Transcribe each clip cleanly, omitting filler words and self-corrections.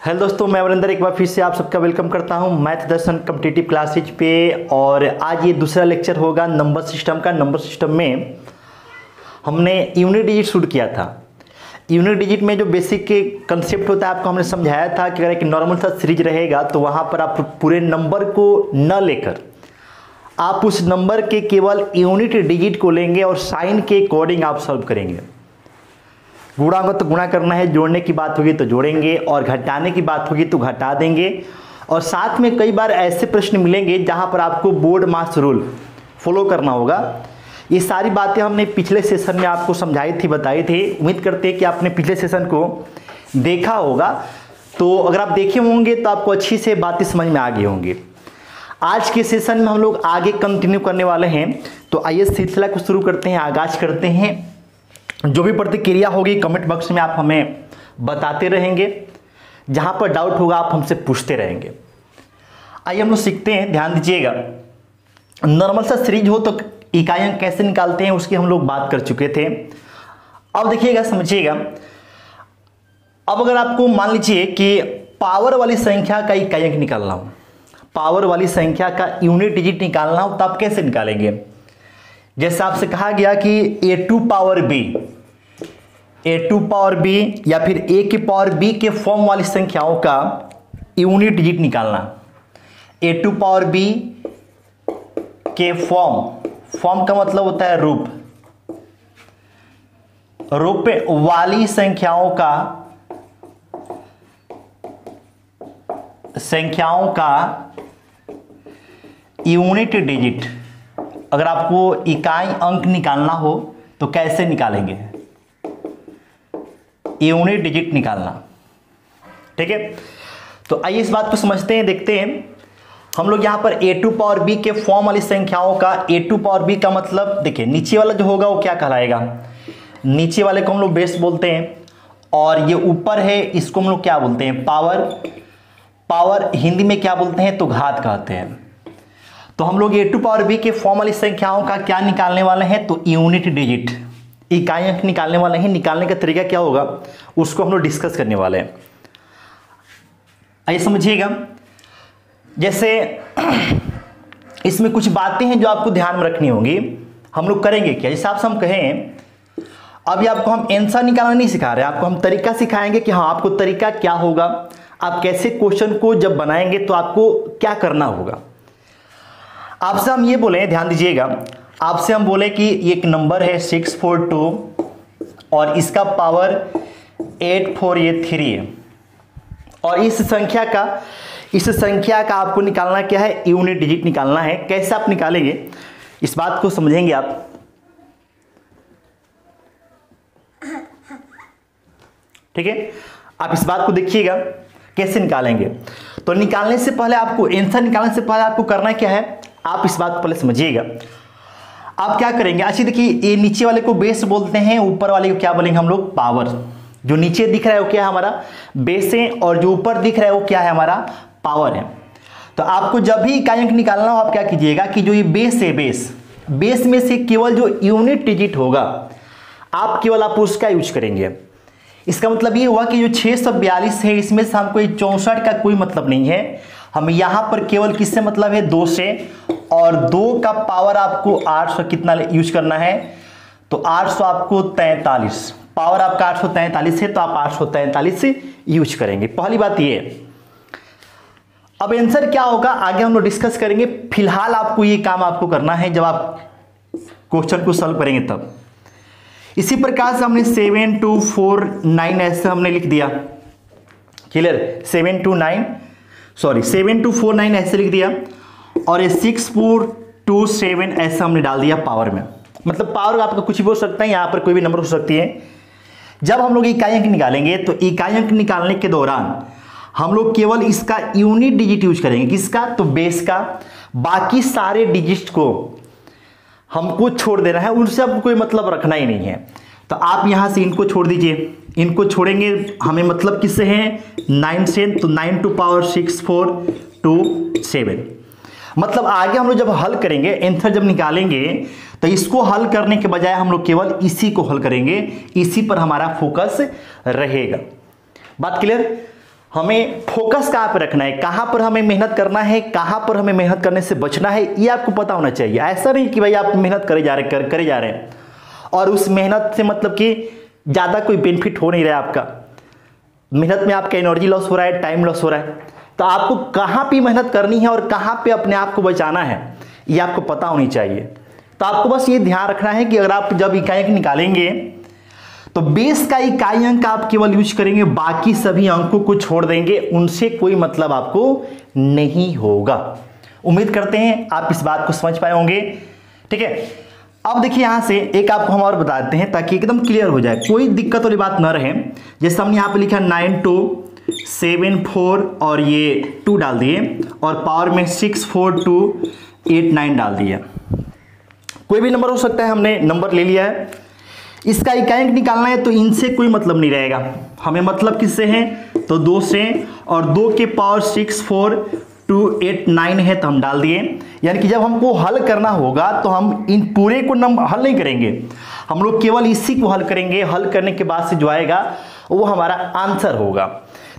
Hello दोस्तों, मैं वरिंदर एक बार फिर से आप सबका वेलकम करता हूं मैथ दर्शन कॉम्पिटिटिव क्लासेज पे। और आज ये दूसरा लेक्चर होगा नंबर सिस्टम का। नंबर सिस्टम में हमने यूनिट डिजिट शुरू किया था। यूनिट डिजिट में जो बेसिक के कंसेप्ट होता है आपको हमने समझाया था कि अगर एक नॉर्मल सा सीरीज रहेगा तो वहाँ पर आप पूरे नंबर को न लेकर आप उस नंबर के केवल यूनिट डिजिट को लेंगे और साइन के अकॉर्डिंग आप सॉल्व करेंगे। गुणा को तो गुणा करना है, जोड़ने की बात होगी तो जोड़ेंगे और घटाने की बात होगी तो घटा देंगे। और साथ में कई बार ऐसे प्रश्न मिलेंगे जहां पर आपको बोर्ड मास रूल फॉलो करना होगा। ये सारी बातें हमने पिछले सेशन में आपको समझाई थी, बताई थी। उम्मीद करते हैं कि आपने पिछले सेशन को देखा होगा। तो अगर आप देखे होंगे तो आपको अच्छी से बातें समझ में आ गई होंगी। आज के सेशन में हम लोग आगे कंटिन्यू करने वाले हैं। तो आइए सिलसिला को शुरू करते हैं, आगाज करते हैं। जो भी प्रतिक्रिया होगी कमेंट बॉक्स में आप हमें बताते रहेंगे। जहां पर डाउट होगा आप हमसे पूछते रहेंगे। आइए हम लोग सीखते हैं, ध्यान दीजिएगा। नॉर्मल सा सीरीज हो तो इकाई अंक कैसे निकालते हैं उसकी हम लोग बात कर चुके थे। अब देखिएगा, समझिएगा। अब अगर आपको मान लीजिए कि पावर वाली संख्या का इकाई अंक निकालना हो, पावर वाली संख्या का यूनिट डिजिट निकालना हो, तो आप कैसे निकालेंगे? जैसे आपसे कहा गया कि a2 पावर b या फिर a की पावर b के फॉर्म वाली संख्याओं का यूनिट डिजिट निकालना। a2 पावर b के फॉर्म का मतलब होता है रूप वाली संख्याओं का यूनिट डिजिट। अगर आपको इकाई अंक निकालना हो तो कैसे निकालेंगे? यूनिट डिजिट निकालना। ठीक है, तो आइए इस बात को समझते हैं, देखते हैं। हम लोग यहां पर a2 पावर b के फॉर्म वाली संख्याओं का a2 पावर b का मतलब देखिए, नीचे वाला जो होगा वो क्या कहलाएगा? नीचे वाले को हम लोग बेस बोलते हैं और ये ऊपर है इसको हम लोग क्या बोलते हैं? पावर हिंदी में क्या बोलते हैं? तो घात कहते हैं। तो हम लोग a2 पावर b के फॉर्म वाली संख्याओं का क्या निकालने वाले हैं? तो यूनिट डिजिट, इकाई अंक निकालने वाले हैं। निकालने का तरीका क्या होगा उसको हम लोग डिस्कस करने वाले हैं। आइए समझिएगा। जैसे इसमें कुछ बातें हैं जो आपको ध्यान में रखनी होंगी। हम लोग करेंगे क्या? जैसे आपसे हम कहें, अभी आपको हम आंसर निकालना नहीं सिखा रहे हैं, आपको हम तरीका सिखाएंगे कि हाँ आपको तरीका क्या होगा, आप कैसे क्वेश्चन को जब बनाएंगे तो आपको क्या करना होगा। आपसे हम ये बोले, ध्यान दीजिएगा, आपसे हम बोले कि एक नंबर है 642 और इसका पावर 8483 है और इस संख्या का आपको निकालना क्या है? यूनिट डिजिट निकालना है। कैसे आप निकालेंगे इस बात को समझेंगे आप। ठीक है, आप इस बात को देखिएगा कैसे निकालेंगे। तो निकालने से पहले आपको, आंसर निकालने से पहले आपको करना क्या है, आप इस बात को पहले समझिएगा। आप क्या करेंगे? अच्छी देखिए, ये नीचे वाले को बेस बोलते हैं, ऊपर वाले को क्या बोलेंगे हम लोग? पावर। जो नीचे दिख रहा है वो क्या है? हमारा बेस है और जो ऊपर दिख रहा है वो क्या है? हमारा पावर है। तो आपको जब भी इकाई अंक निकालना हो आप क्या कीजिएगा कि जो ये बेस है, बेस में से केवल जो यूनिट डिजिट होगा आप उसका यूज करेंगे। इसका मतलब ये हुआ कि जो 642 है इसमें से हमको 64 का कोई मतलब नहीं है। हम यहां पर केवल किससे मतलब है? 2 से। और 2 का पावर आपको 800 कितना यूज करना है? तो 800 आपको 43, पावर आपका 843 है तो आप 843 से यूज करेंगे। पहली बात ये। अब आंसर क्या होगा आगे हम लोग डिस्कस करेंगे। फिलहाल आपको ये काम आपको करना है जब आप क्वेश्चन को सॉल्व करेंगे तब। इसी प्रकार से हमने 7249 ऐसे हमने लिख दिया। क्लियर? 7249 ऐसे लिख दिया और ये 6427 ऐसे हमने डाल दिया पावर में। मतलब पावर आपका कुछ भी हो सकता है, यहां पर कोई भी नंबर हो सकती है। जब हम लोग इकाई अंक निकालेंगे तो इकाई अंक निकालने के दौरान हम लोग केवल इसका यूनिट डिजिट यूज करेंगे। किसका? तो बेस का। बाकी सारे डिजिट को हमको छोड़ देना है, उनसे अब कोई मतलब रखना ही नहीं है। तो आप यहां से इनको छोड़ दीजिए, इनको छोड़ेंगे। हमें मतलब किससे है? 9 से। तो 9 टू पावर 6427। मतलब आगे हम लोग जब हल करेंगे, आंसर जब निकालेंगे तो इसको हल करने के बजाय हम लोग केवल इसी को हल करेंगे, इसी पर हमारा फोकस रहेगा। बात क्लियर? हमें फोकस कहाँ पर रखना है, कहाँ पर हमें मेहनत करना है, कहाँ पर हमें मेहनत करने से बचना है, ये आपको पता होना चाहिए। ऐसा नहीं कि भाई आप मेहनत करे जा रहे हैं और उस मेहनत से मतलब कि ज़्यादा कोई बेनिफिट हो नहीं रहा है आपका। मेहनत में आपका एनर्जी लॉस हो रहा है, टाइम लॉस हो रहा है। तो आपको कहाँ पे मेहनत करनी है और कहाँ पे अपने आप को बचाना है, ये आपको पता होनी चाहिए। तो आपको बस ये ध्यान रखना है कि अगर आप जब इकाई अंक निकालेंगे तो बेस का इकाई अंक आप केवल यूज करेंगे, बाकी सभी अंकों को छोड़ देंगे, उनसे कोई मतलब आपको नहीं होगा। उम्मीद करते हैं आप इस बात को समझ पाए होंगे। ठीक है, अब देखिए यहां से एक आपको हम और बता देते हैं ताकि एकदम क्लियर हो जाए, कोई दिक्कत वाली बात ना रहे। जैसे हमने यहाँ पे लिखा 9 2 7 4 और ये 2 डाल दिए और पावर में 6 4 2 8 9 डाल दिया। कोई भी नंबर हो सकता है, हमने नंबर ले लिया है। इसका इकाई अंक निकालना है तो इनसे कोई मतलब नहीं रहेगा, हमें मतलब किससे है तो 2 से, और 2 के पावर 6 4 2 8 9 है तो हम डाल दिए। यानी कि जब हमको हल करना होगा तो हम इन पूरे को नंबर हल नहीं करेंगे, हम लोग केवल इसी को हल करेंगे। हल करने के बाद से जो आएगा वो हमारा आंसर होगा।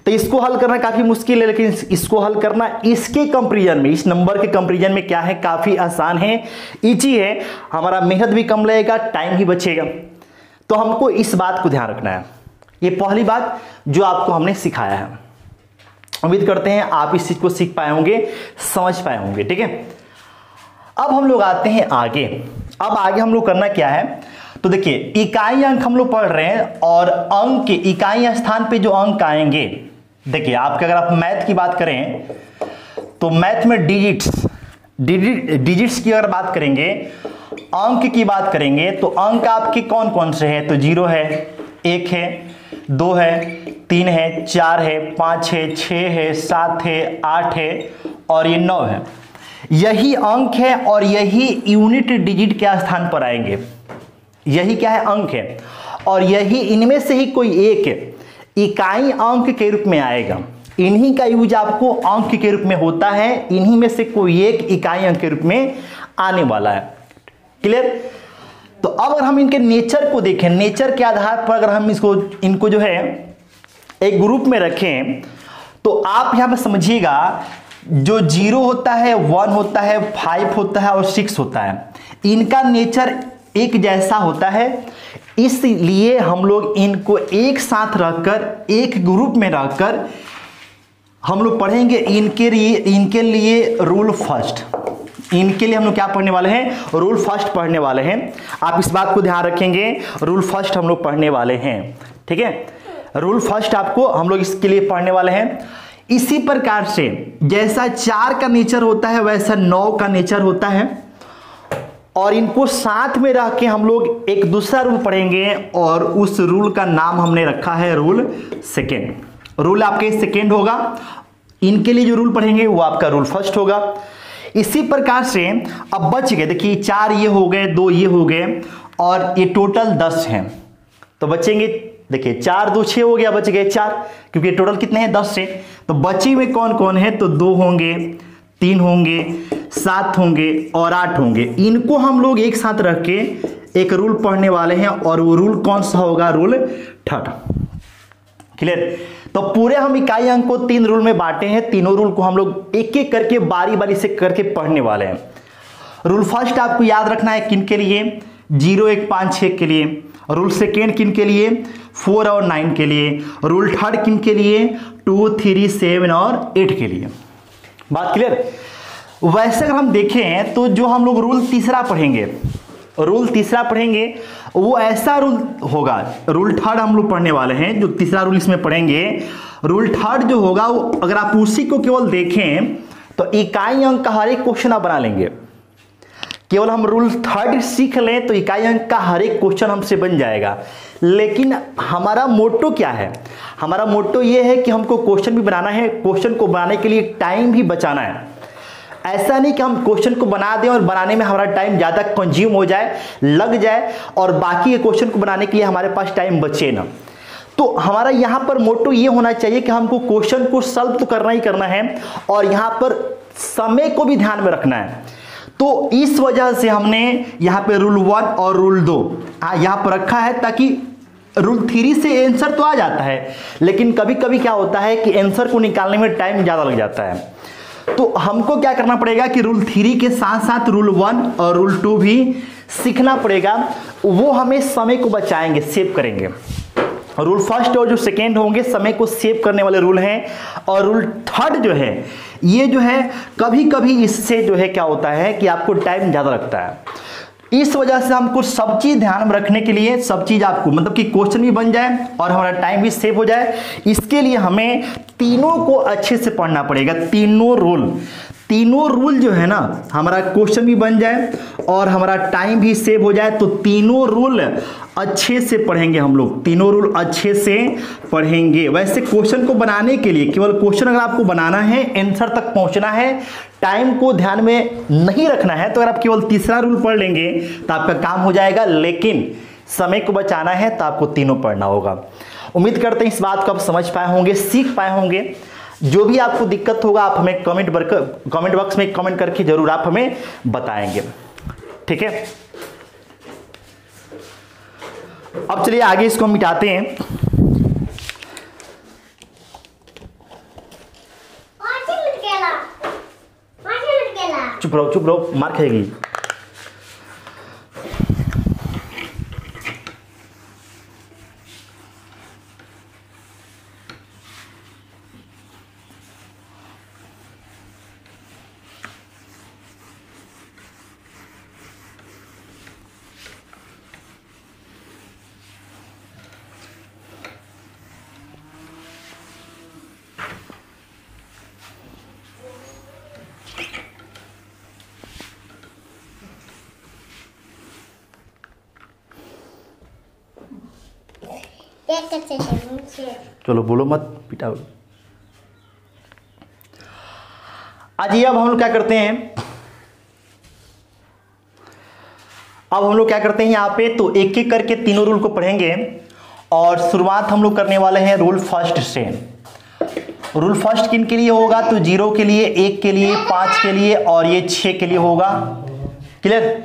तो इसको हल करना काफी मुश्किल है, लेकिन इसको हल करना इसके कंपैरिजन में, इस नंबर के कंपैरिजन में क्या है, काफी आसान है, इजी है। हमारा मेहनत भी कम लगेगा, टाइम भी बचेगा। तो हमको इस बात को ध्यान रखना है। ये पहली बात जो आपको हमने सिखाया है। उम्मीद करते हैं आप इस चीज को सीख पाए होंगे, समझ पाए होंगे। ठीक है, अब हम लोग आते हैं आगे। अब आगे हम लोग करना क्या है, तो देखिए इकाई अंक हम लोग पढ़ रहे हैं और अंक के इकाई स्थान पे जो अंक आएंगे, देखिए आपके अगर आप मैथ की बात करें तो मैथ में डिजिट्स की अगर बात करेंगे, अंक की बात करेंगे तो अंक आपके कौन कौन से हैं, तो 0 है, 1 है, 2 है, 3 है, 4 है, 5 है, 6 है, 7 है, 8 है और ये 9 है। यही अंक है और यही यूनिट डिजिट के स्थान पर आएंगे। यही क्या है, अंक है, और यही इनमें से ही कोई एक इकाई अंक के रूप में आएगा। इन्हीं का यूज आपको अंक के रूप में होता है, इन्हीं में से कोई एक इकाई अंक के रूप में आने वाला है। क्लियर? तो अब अगर हम इनके नेचर को देखें, नेचर के आधार पर अगर हम इनको जो है एक ग्रुप में रखें तो आप यहां पर समझिएगा, जो 0 होता है, 1 होता है, 5 होता है और 6 होता है, इनका नेचर एक जैसा होता है। इसलिए हम लोग इनको एक साथ रखकर, एक ग्रुप में रखकर हम लोग पढ़ेंगे इनके लिए रूल फर्स्ट। इनके लिए हम लोग क्या पढ़ने वाले हैं, रूल फर्स्ट पढ़ने वाले हैं। आप इस बात को ध्यान रखेंगे, रूल फर्स्ट हम लोग पढ़ने वाले हैं। ठीक है, रूल फर्स्ट आपको हम लोग इसके लिए पढ़ने वाले हैं। इसी प्रकार से जैसा 4 का नेचर होता है वैसा 9 का नेचर होता है, और इनको साथ में रख के हम लोग एक दूसरा रूल पढ़ेंगे और उस रूल का नाम हमने रखा है रूल सेकेंड। रूल आपके सेकेंड होगा, इनके लिए जो रूल पढ़ेंगे वो आपका रूल फर्स्ट होगा। इसी प्रकार से अब बच गए, देखिए 4 ये हो गए, 2 ये हो गए और ये टोटल 10 हैं। तो बचेंगे, देखिए 4 2 6 हो गया, बच गए 4, क्योंकि टोटल कितने हैं 10 से। तो बचे में कौन कौन है, तो 2 होंगे, 3 होंगे, 7 होंगे और 8 होंगे। इनको हम लोग एक साथ रख के एक रूल पढ़ने वाले हैं और वो रूल कौन सा होगा, रूल थर्ड। क्लियर? तो पूरे हम इकाई अंक को 3 रूल में बांटे हैं, तीनों रूल को हम लोग एक एक करके बारी बारी से करके पढ़ने वाले हैं। रूल फर्स्ट आपको याद रखना है किन के लिए, 0 1 5 6 के लिए। रूल सेकेंड किन के लिए, 4 और 9 के लिए। रूल थर्ड किन के लिए, 2 3 7 और 8 के लिए। बात क्लियर? वैसे अगर हम देखें तो जो हम लोग रूल तीसरा पढ़ेंगे, वो ऐसा रूल होगा, रूल थर्ड हम लोग पढ़ने वाले हैं, जो तीसरा रूल इसमें पढ़ेंगे। रूल थर्ड जो होगा वो अगर आप उसी को केवल देखें तो इकाई अंक का हर एक क्वेश्चन आप बना लेंगे। केवल हम रूल थर्ड सीख लें तो इकाई अंक का हर एक क्वेश्चन हमसे बन जाएगा। लेकिन हमारा मोटो क्या है, हमारा मोटो ये है कि हमको क्वेश्चन भी बनाना है, क्वेश्चन को बनाने के लिए टाइम भी बचाना है। ऐसा नहीं कि हम क्वेश्चन को बना दें और बनाने में हमारा टाइम ज़्यादा कंज्यूम हो जाए, लग जाए और बाकी के क्वेश्चन को बनाने के लिए हमारे पास टाइम बचे ना। तो हमारा यहाँ पर मोटो ये होना चाहिए कि हमको क्वेश्चन को सॉल्व तो करना ही करना है और यहाँ पर समय को भी ध्यान में रखना है। तो इस वजह से हमने यहाँ पे रूल 1 और रूल 2 यहाँ पर रखा है, ताकि रूल थ्री से आंसर तो आ जाता है, लेकिन कभी कभी क्या होता है कि आंसर को निकालने में टाइम ज़्यादा लग जाता है। तो हमको क्या करना पड़ेगा कि रूल थ्री के साथ साथ रूल वन और रूल टू भी सीखना पड़ेगा। वो हमें समय को बचाएंगे, सेव करेंगे। रूल फर्स्ट और जो सेकेंड होंगे समय को सेव करने वाले रूल हैं, और रूल थर्ड जो है ये जो है कभी कभी इससे जो है क्या होता है कि आपको टाइम ज़्यादा लगता है। इस वजह से हमको सब चीज़ ध्यान में रखने के लिए, सब चीज़ आपको मतलब कि क्वेश्चन भी बन जाए और हमारा टाइम भी सेव हो जाए, इसके लिए हमें तीनों को अच्छे से पढ़ना पड़ेगा। तीनों रूल जो है ना, हमारा क्वेश्चन भी बन जाए और हमारा टाइम भी सेव हो जाए। तो तीनों रूल अच्छे से पढ़ेंगे हम लोग, तीनों रूल अच्छे से पढ़ेंगे। वैसे क्वेश्चन को बनाने के लिए केवल क्वेश्चन अगर आपको बनाना है, आंसर तक पहुंचना है, टाइम को ध्यान में नहीं रखना है, तो अगर आप केवल तीसरा रूल पढ़ लेंगे तो आपका काम हो जाएगा। लेकिन समय को बचाना है तो आपको तीनों पढ़ना होगा। उम्मीद करते हैं इस बात को आप समझ पाए होंगे, सीख पाए होंगे। जो भी आपको दिक्कत होगा आप हमें कमेंट बॉक्स में कमेंट करके जरूर आप हमें बताएंगे, ठीक है। अब चलिए आगे इसको मिटाते हैं। चुप रहो, मार खाएगी। चलो बोलो मत, पिटाओ। आज ये अब हम लोग क्या करते हैं, यहाँ पे तो एक एक करके तीनों रूल को पढ़ेंगे। और शुरुआत हम लोग करने वाले हैं रूल फर्स्ट से। रूल फर्स्ट किन के लिए होगा, तो 0 के लिए, 1 के लिए, 5 के लिए और ये 6 के लिए होगा। क्लियर।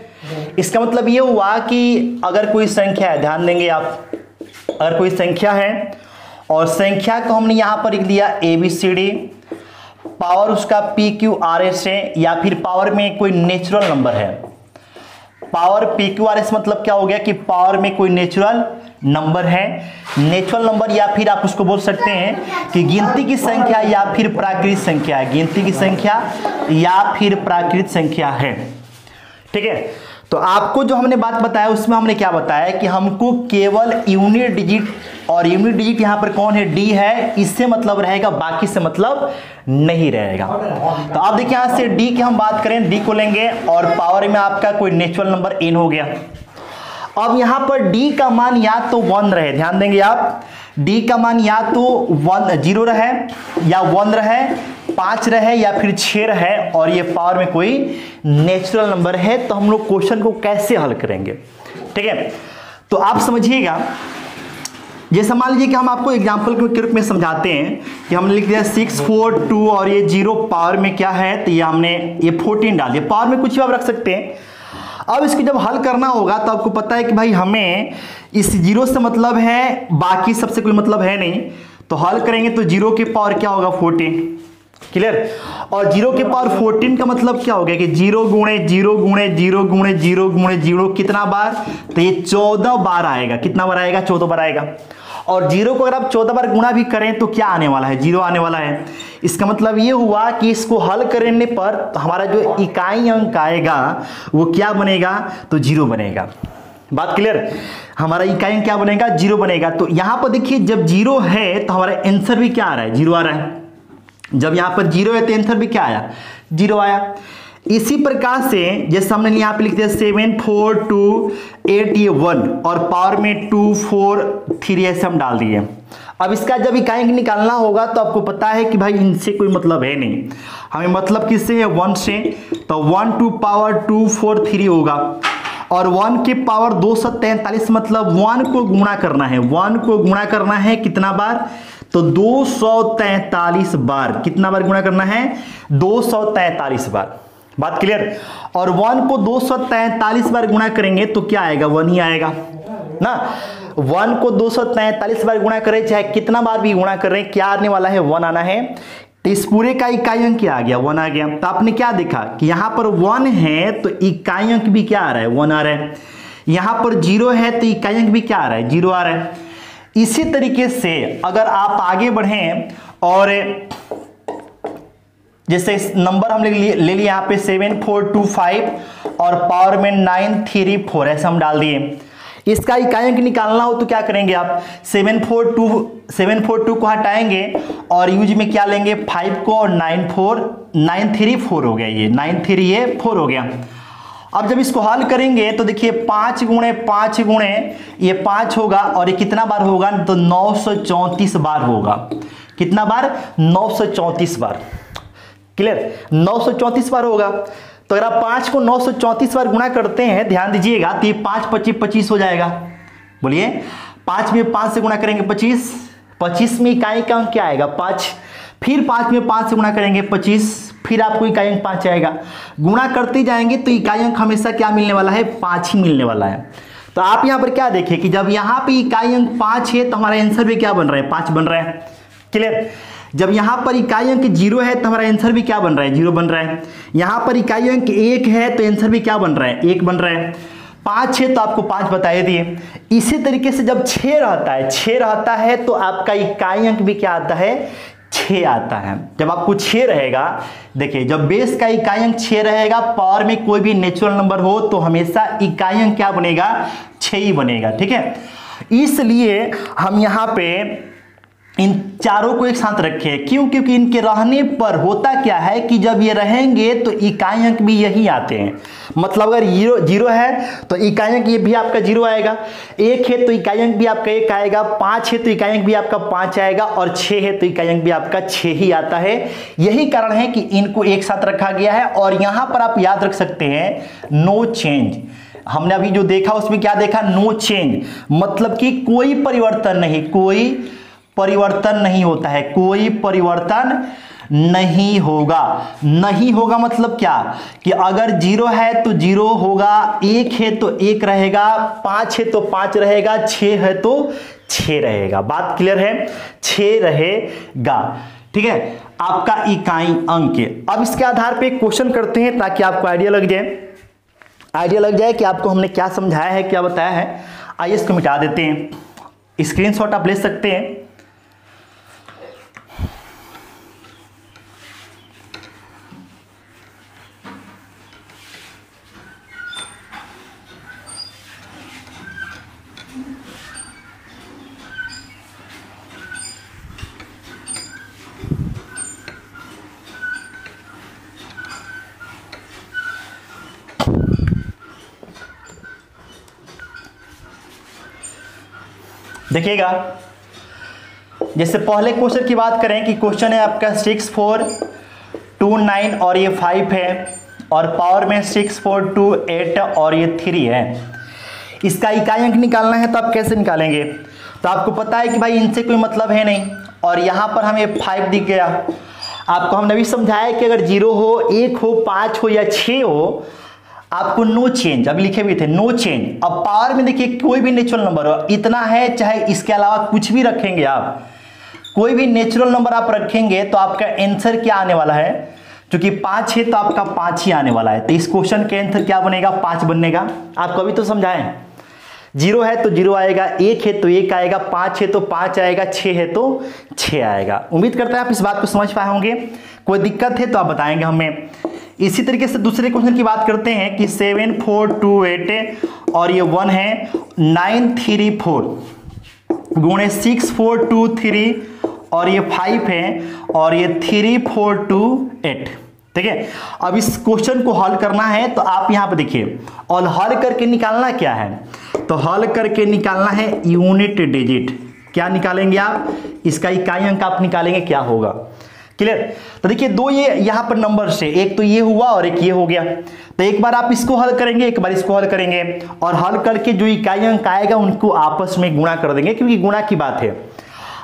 इसका मतलब ये हुआ कि अगर कोई संख्या है, ध्यान देंगे आप, अगर कोई संख्या है और संख्या को हमने यहां पर लिख दिया ABCD, पावर उसका PQRS है, या फिर पावर में कोई नेचुरल नंबर है। पावर PQRS मतलब क्या हो गया कि पावर में कोई नेचुरल नंबर है। नेचुरल नंबर या फिर आप उसको बोल सकते हैं कि गिनती की संख्या या फिर प्राकृतिक संख्या है, गिनती की संख्या या फिर प्राकृतिक संख्या है, ठीक है। तो आपको जो हमने बात बताया उसमें हमने क्या बताया कि हमको केवल यूनिट डिजिट, और यूनिट डिजिट यहां पर कौन है, D है, इससे मतलब रहेगा, बाकी से मतलब नहीं रहेगा। तो आप देखिए यहां से D की हम बात करें, D को लेंगे और पावर में आपका कोई नेचुरल नंबर n हो गया। अब यहां पर D का मान या तो 1 रहे, ध्यान देंगे आप, D का मान या तो 0 रहे या 1 रहे, 5 रहे या फिर 6 रहे, और ये पावर में कोई नेचुरल नंबर है। तो हम लोग क्वेश्चन को कैसे हल करेंगे, ठीक है। तो आप समझिएगा, जैसे मान लीजिए कि हम आपको एग्जांपल के रूप में समझाते हैं कि हमने लिख दिया 6, 4, 2 और ये 0 पावर में क्या है, तो ये हमने ये 14 डाल दिया। पावर में कुछ भी आप रख सकते हैं। अब इसकी जब हल करना होगा तो आपको पता है कि भाई हमें इस 0 से मतलब है, बाकी सबसे कोई मतलब है नहीं। तो हल करेंगे तो 0 की पावर क्या होगा, 14। क्लियर। और 0 के पावर 14 का मतलब क्या हो गया कि 0 गुणे 0 गुणे 0 गुणे 0 गुणे 0 कितना बार, तो ये 14 बार आएगा। कितना बार आएगा, 14 बार आएगा। और 0 को अगर आप 14 बार गुणा भी करें तो क्या आने वाला है, 0 आने वाला है। इसका मतलब ये हुआ कि इसको हल करने पर तो हमारा जो इकाई अंक आएगा वो क्या बनेगा, तो 0 बनेगा। बात क्लियर। हमारा इकाई अंक क्या बनेगा, 0 बनेगा। तो यहां पर देखिए जब 0 है तो हमारा आंसर भी क्या आ रहा है, 0 आ रहा है। जब यहां पर 0 है तो आंसर भी क्या आया, 0 आया। इसी प्रकार से जैसे हमने यहां पे लिख दिया 7, 4, 2, 8 ये 1 और पावर में 2, 4, 3 ऐसे हम डाल दिए। अब इसका जब इकाई अंक निकालना होगा तो आपको पता है कि भाई इनसे कोई मतलब है नहीं, हमें मतलब किससे है, 1 से। तो 1 2 पावर 2, 4, 3 होगा। और 1 की पावर 243 मतलब 1 को गुणा करना है, 1 को गुणा करना है कितना बार, तो 243 बार। कितना बार गुणा करना है, 243 बार। बात क्लियर। और 1 को 243 बार गुणा करेंगे तो क्या आएगा, 1 ही आएगा ना। 1 को 243 बार गुणा करें, चाहे कितना बार भी गुणा करें, क्या आने वाला है? 1 आना है। तो इस पूरे का इकाई अंक क्या आ गया? 1 आ गया। तो आपने क्या देखा कि यहां पर 1 है तो इकाई अंक भी क्या आ रहा है? 1 आ रहा है। यहां पर 0 है तो इकाई अंक भी क्या आ रहा है? 0 आ रहा है। इसी तरीके से अगर आप आगे बढ़ें और जैसे नंबर हम ले लिए यहाँ पे 7425 और पावर में 934 ऐसा हम डाल दिए। इसका इकाई अंक निकालना हो तो क्या करेंगे आप? 742 को हटाएंगे और यूज में क्या लेंगे? 5 को और 934 हो गया, ये 934 हो गया। अब जब इसको हल करेंगे तो देखिए 5 गुणे 5 गुणे ये 5 होगा और ये कितना बार होगा? तो 934 बार होगा। कितना बार? 934 बार। क्लियर? 934 बार होगा। तो अगर आप 5 को 934 बार गुणा करते हैं, ध्यान दीजिएगा, तो ये 5 25 25 हो जाएगा। बोलिए, 5 में 5 से गुणा करेंगे 25, 25 में इकाई का अंक क्या आएगा? 5। फिर 5 में 5 से गुणा करेंगे 25, फिर आपको इकाई अंक 5 आएगा। गुणा करते जाएंगे तो इकाई अंक हमेशा क्या मिलने वाला है? 5 ही मिलने वाला है। तो आप यहां पर क्या देखिए कि जब यहां पे इकाई अंक 5 है तो हमारा आंसर भी क्या बन रहा है? 5 बन रहा है। क्लियर? जब यहां पर इकाई अंक 0 है तो हमारा आंसर भी क्या बन रहा है? 0 बन रहा है। यहां पर इकाई अंक 1 है तो आंसर भी क्या बन रहा है? 1 बन रहा है। 5 है तो आपको 5 बताए दिए। इसी तरीके से जब 6 रहता है तो आपका इकाई अंक भी क्या आता है? 6 आता है। जब आपको 6 रहेगा, देखिए जब बेस का इकाई अंक 6 रहेगा, पावर में कोई भी नेचुरल नंबर हो तो हमेशा इकाई अंक क्या बनेगा? 6 ही बनेगा। ठीक है, इसलिए हम यहां पे इन चारों को एक साथ रखे। क्यों? क्योंकि इनके रहने पर होता क्या है कि जब ये रहेंगे तो इकाई अंक भी यही आते हैं। मतलब अगर 0 है तो इकाई अंक ये भी आपका 0 आएगा, 1 है तो इकाई अंक भी आपका 1 आएगा, 5 है तो इकाई अंक भी आपका 5 आएगा और 6 है तो इकाई अंक भी आपका 6 ही आता है। यही कारण है कि इनको एक साथ रखा गया है। और यहां पर आप याद रख सकते हैं नो चेंज। हमने अभी जो देखा उसमें क्या देखा? नो चेंज, मतलब कि कोई परिवर्तन नहीं, कोई परिवर्तन नहीं होता है, कोई परिवर्तन नहीं होगा। नहीं होगा मतलब क्या? कि अगर 0 है तो 0 होगा, 1 है तो 1 रहेगा, 5 है तो 5 रहेगा, 6 है तो 6 रहेगा। बात क्लियर है? 6 रहेगा। ठीक है, आपका इकाई अंक। अब इसके आधार पे क्वेश्चन करते हैं ताकि आपको आइडिया लग जाए कि आपको हमने क्या समझाया है, क्या बताया है। आइए इसको मिटा देते हैं। स्क्रीनशॉट आप ले सकते हैं। देखिएगा, जैसे पहले क्वेश्चन की बात करें कि क्वेश्चन है आपका 6 4 2 9 और ये 5 है और पावर में 6 4 2 8 और ये 3 है। इसका इकाई अंक निकालना है तो आप कैसे निकालेंगे? तो आपको पता है कि भाई इनसे कोई मतलब है नहीं और यहां पर हमें 5 दिख गया। आपको हमने भी समझाया कि अगर 0 हो, 1 हो, 5 हो या 6 हो, आपको नो चेंज, अभी लिखे भी थे नो चेंज। अब पावर में देखिए कोई भी नेचुरल नंबर हो, इतना है चाहे इसके अलावा कुछ भी रखेंगे आप, कोई भी नेचुरल नंबर आप रखेंगे तो आपका आंसर क्या आने वाला है? क्योंकि 5 है तो आपका 5 ही आने वाला है। तो इस क्वेश्चन के आंसर क्या बनेगा? 5 बनेगा। आपको अभी तो समझाएं, 0 है तो 0 आएगा, 1 है तो 1 आएगा, 5 है तो 5 आएगा, 6 है तो 6 आएगा। उम्मीद करते हैं आप इस बात को समझ पाए होंगे। कोई दिक्कत है तो आप बताएंगे हमें। इसी तरीके से दूसरे क्वेश्चन की बात करते हैं कि 7 4 2 8 और ये 1 है, 9 3 4 गुणे 6 4 2 3 और ये 5 है और ये 3 4 2 8। ठीक है, अब इस क्वेश्चन को हल करना है तो आप यहां पर देखिए, और हल करके निकालना क्या है? तो हल करके निकालना है यूनिट डिजिट। क्या निकालेंगे आप? इसका इकाई अंक आप निकालेंगे, क्या होगा? क्लियर? तो देखिए दो ये यहां पर नंबर से, एक तो ये हुआ और एक ये हो गया। तो एक बार आप इसको हल करेंगे, एक बार इसको हल करेंगे और हल करके जो इकाई अंक आएगा उनको आपस में गुणा कर देंगे, क्योंकि गुणा की बात है।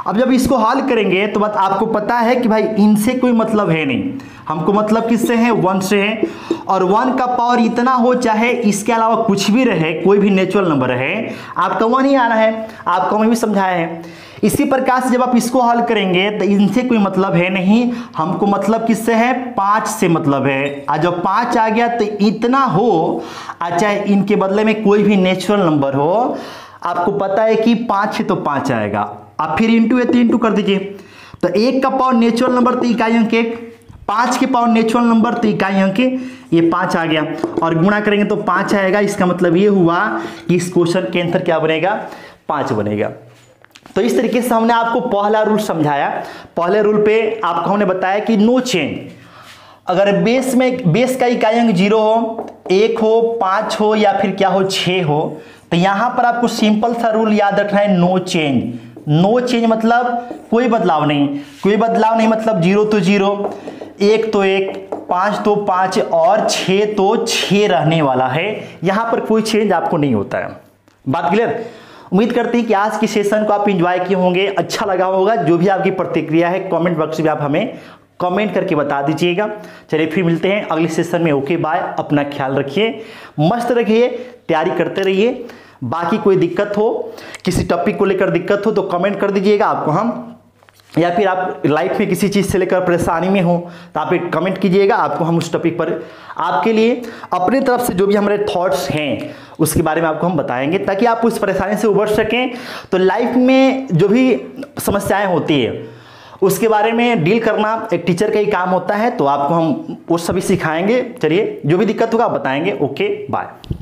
अब जब इसको हल करेंगे तो बात आपको पता है कि भाई इनसे कोई मतलब है नहीं, हमको मतलब किससे है? 1 से है। और 1 का पावर इतना हो, चाहे इसके अलावा कुछ भी रहे, कोई भी नेचुरल नंबर रहे, आपका 1 ही आना है। आपको मैं भी समझाया है। इसी प्रकार से जब आप इसको हल करेंगे तो इनसे कोई मतलब है नहीं, हमको मतलब किससे है, 5 से मतलब है। और जब 5 आ गया तो इतना हो, चाहे इनके बदले में कोई भी नेचुरल नंबर हो, आपको पता है कि 5 है तो 5 आएगा। आप फिर इंटू है तो इंटू कर दीजिए। तो 1 का पावर नेचुरल नंबर तो इकाई अंक 1, 5 के पावर नेचुरल नंबर तो इकाई अंक, ये 5 आ गया और गुणा करेंगे तो 5 आएगा। इसका मतलब ये हुआ कि इस क्वेश्चन के आंसर क्या बनेगा, 5 बनेगा। तो इस तरीके से हमने आपको पहला रूल समझाया। पहले रूल पे आपको हमने बताया कि नो चेंज, अगर बेस का इकाई अंक 0 हो, 1 हो, 5 हो या फिर क्या हो, 6 हो, तो यहां पर आपको सिंपल सा रूल याद रखना है, नो चेंज। नो चेंज मतलब कोई बदलाव नहीं, कोई बदलाव नहीं मतलब 0 तो 0, 1 तो 1, 5 तो 5 और 6 तो 6 रहने वाला है। यहां पर कोई चेंज आपको नहीं होता है। बात क्लियर? उम्मीद करते हैं कि आज की सेशन को आप एंजॉय किए होंगे, अच्छा लगा होगा। जो भी आपकी प्रतिक्रिया है कमेंट बॉक्स में आप हमें कमेंट करके बता दीजिएगा। चलिए फिर मिलते हैं अगले सेशन में। ओके बाय, अपना ख्याल रखिए, मस्त रखिए, तैयारी करते रहिए। बाकी कोई दिक्कत हो, किसी टॉपिक को लेकर दिक्कत हो तो कमेंट कर दीजिएगा आपको हम, या फिर आप लाइफ में किसी चीज़ से लेकर परेशानी में हो तो आप एक कमेंट कीजिएगा, आपको हम उस टॉपिक पर आपके लिए अपनी तरफ से जो भी हमारे थॉट्स हैं उसके बारे में आपको हम बताएंगे, ताकि आप उस परेशानी से उबर सकें। तो लाइफ में जो भी समस्याएं होती है उसके बारे में डील करना एक टीचर का ही काम होता है। तो आपको हम वो सभी सिखाएंगे। चलिए जो भी दिक्कत होगा आप बताएंगे। Okay bye.